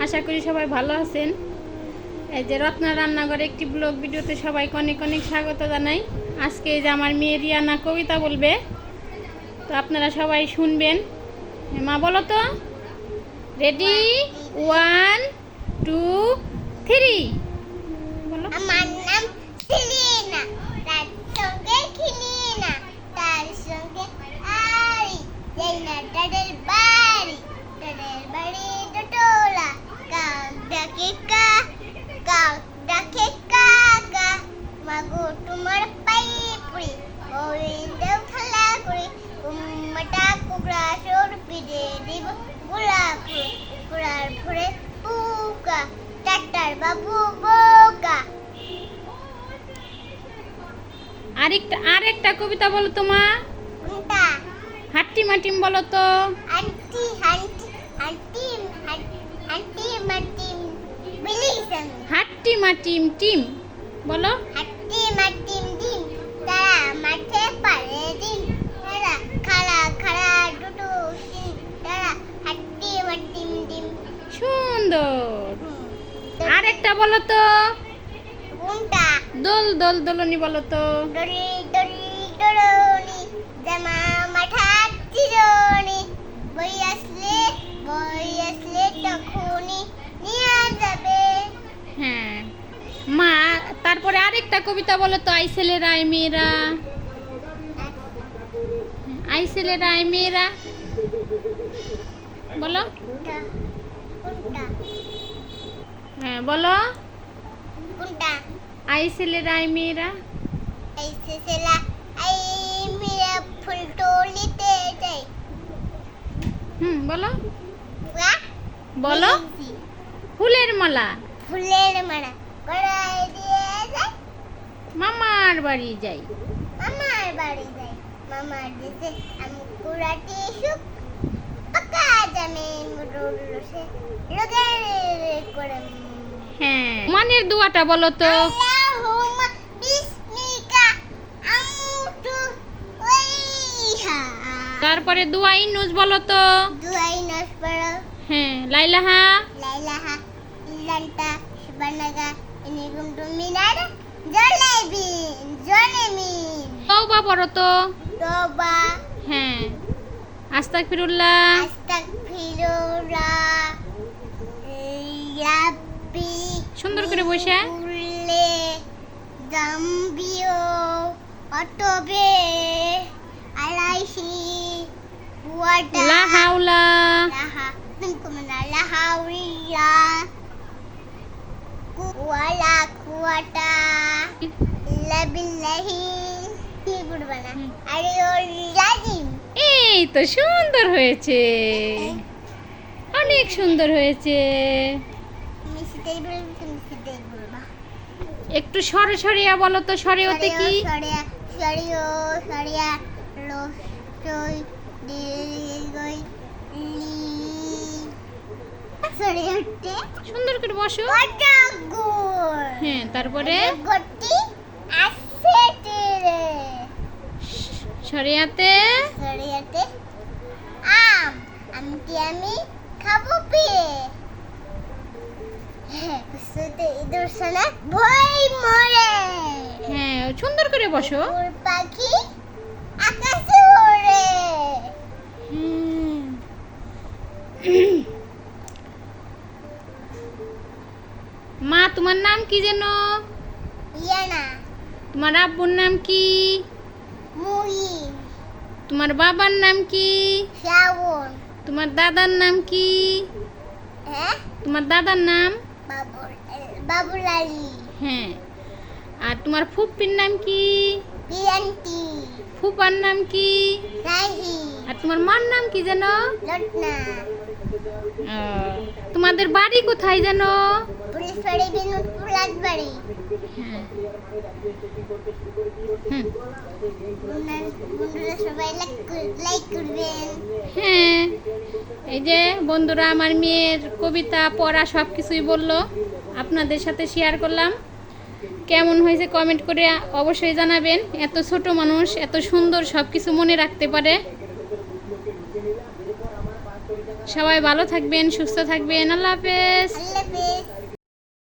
আশা করি সবাই ভালো আছেন। এই যে রত্না রান্নাঘরে একটি ব্লগ ভিডিওতে সবাইকে অনেক অনেক স্বাগত জানাই। আজকে এই যে আমার মেয়ে রিয়ানা কবিতা বলবে, তো আপনারা সবাই শুনবেন। মা বলো তো, রেডি, 1 2 3 বলো। আমার নাম সিলিনা, তার সঙ্গে খিলিনা, তার সঙ্গে আরি, যাইনা তাদের বাড়ি দুটোলা, কাক ডাকে কা, কাক ডাকে কাকা, মাগো তোমার পায়ে পড়ি, ওই দেও খেলা করি, উম্মাটা কুকড়া সর পিড়ে দিব গোলাপ গোড়ার ভরে পুকা, ডাক্তার বাবু বোকা। আরেকটা কবিতা বলো তো মা। কোনটা? হাট্টি মাটিম বলো তো। আন্টি আন্টি আন্টি আন্টি মাটিম বিলিসন, হাট্টি মাটিম টিম বলো। আন্টি মাটিম ডিম, তারা মাঠে পারে ডিম, তারা খাড়া খাড়া দুটো ডিম, তারা হাট্টি মাটিম ডিম। সুন্দর। আরেকটা বলো তো। কোনটা? দোল দোল দোলনি বলো তো। ডরি ডরি ডরনি, জামা মাঠা চিরনি, বই আসলে তখনই নিয়ে যাবে। হ্যাঁ মা, তারপরে আরেকটা কবিতা বলো তো। আই ছেলেরা আই মেয়েরা, আই ছেলেরা আই মেয়েরা বলো। কোনটা? কোনটা? হ্যাঁ বলো। কোনটা? আই ছেলেরা আই মেয়েরা। এই ছেলা এই মেয়ে ফুল টলিতে যাই। বলো ওয়া বলো। ফুলের মালা ফুলের মালা গড়াই দিয়ে যাই, মামার বাড়ি যাই। মামার বাড়ি যাই, মামার দেশে আমি কুড়াটি সুখ, পাকা জামে মুরুলসে লগের করে। হ্যাঁ মানের দোয়াটা বলো তো। আল্লাহুম্মা বিসমিকা আমুতু ওয়াইহা। তারপরে দোয়া ইনুস বলো তো। দুয়াই নসপড় হ্যাঁ লাইলাহা লাইলাহা ইল্লান্তা সুবহানাকা ইন্নী কুনতু মিনাল জালিমিন। তওবা পড়ো তো। তওবা হ্যাঁ আস্তাগফিরুল্লাহ। আস্তাগফিরুল্লাহ রাব্বি। সুন্দর করে বসে। কুল্লে জামবিও অতবে আলাইহি ওয়াটা লা হাওলা লাহা মিনকুমনা লা হাওলা ওয়ালা কুওয়াতা ইল্লা বিল্লাহি। কি বলবো না, আরে ও লাজিম। এই তো সুন্দর হয়েছে, অনেক সুন্দর হয়েছে। তুমি সেটাই বলবি, তুমি সেটাই বলবা। একটু সরে সরিয়া বলো তো। সরে ওতে কি? সরিয়া সরিও সরিয়া লো সই দীর্ঘই লি সরিয়াতে সুন্দর করে বসো। কটা গুড়। হ্যাঁ তারপরে গটি আছে তেরে। সরিয়াতে সরিয়াতে আম, আমটি আমি খাবো পেয়ে। কুসুতে ইঁদুর সোনা ভয় মরে। হ্যাঁ সুন্দর করে বসো। উড় পাখি আকাশে ওড়ে। হুম। মা তোমার নাম কি যেন? ইয়ানা তোমার আব্বুর নাম কি? মুহিন তোমার বাবার নাম কি? শ্রাবণ। তোমার দাদার নাম কি? হ্যাঁ তোমার দাদার নাম? বাবুল আলী। হ্যাঁ। আর তোমার ফুপ্পির নাম কি? বিরান্তি ফুপার নাম কি? রাহি আর তোমার মার নাম কি যেন? লটনা। তোমাদের বাড়ি কোথায় যেন? পুলিশ বাড়ি বিনোদপুর রাজবাড়ি। হ্যাঁ। বন্ধুরা সবাই লাইক করবেন। হ্যাঁ এই যে বন্ধুরা আমার মেয়ের কবিতা পড়া সব কিছুই বললো, আপনাদের সাথে শেয়ার করলাম। কেমন হয়েছে কমেন্ট করে অবশ্যই জানাবেন। এত ছোট মানুষ এত সুন্দর সব কিছু মনে রাখতে পারে। সবাই ভালো থাকবেন, সুস্থ থাকবেন। আল্লাহ হাফেজ। আল্লাহ হাফেজ।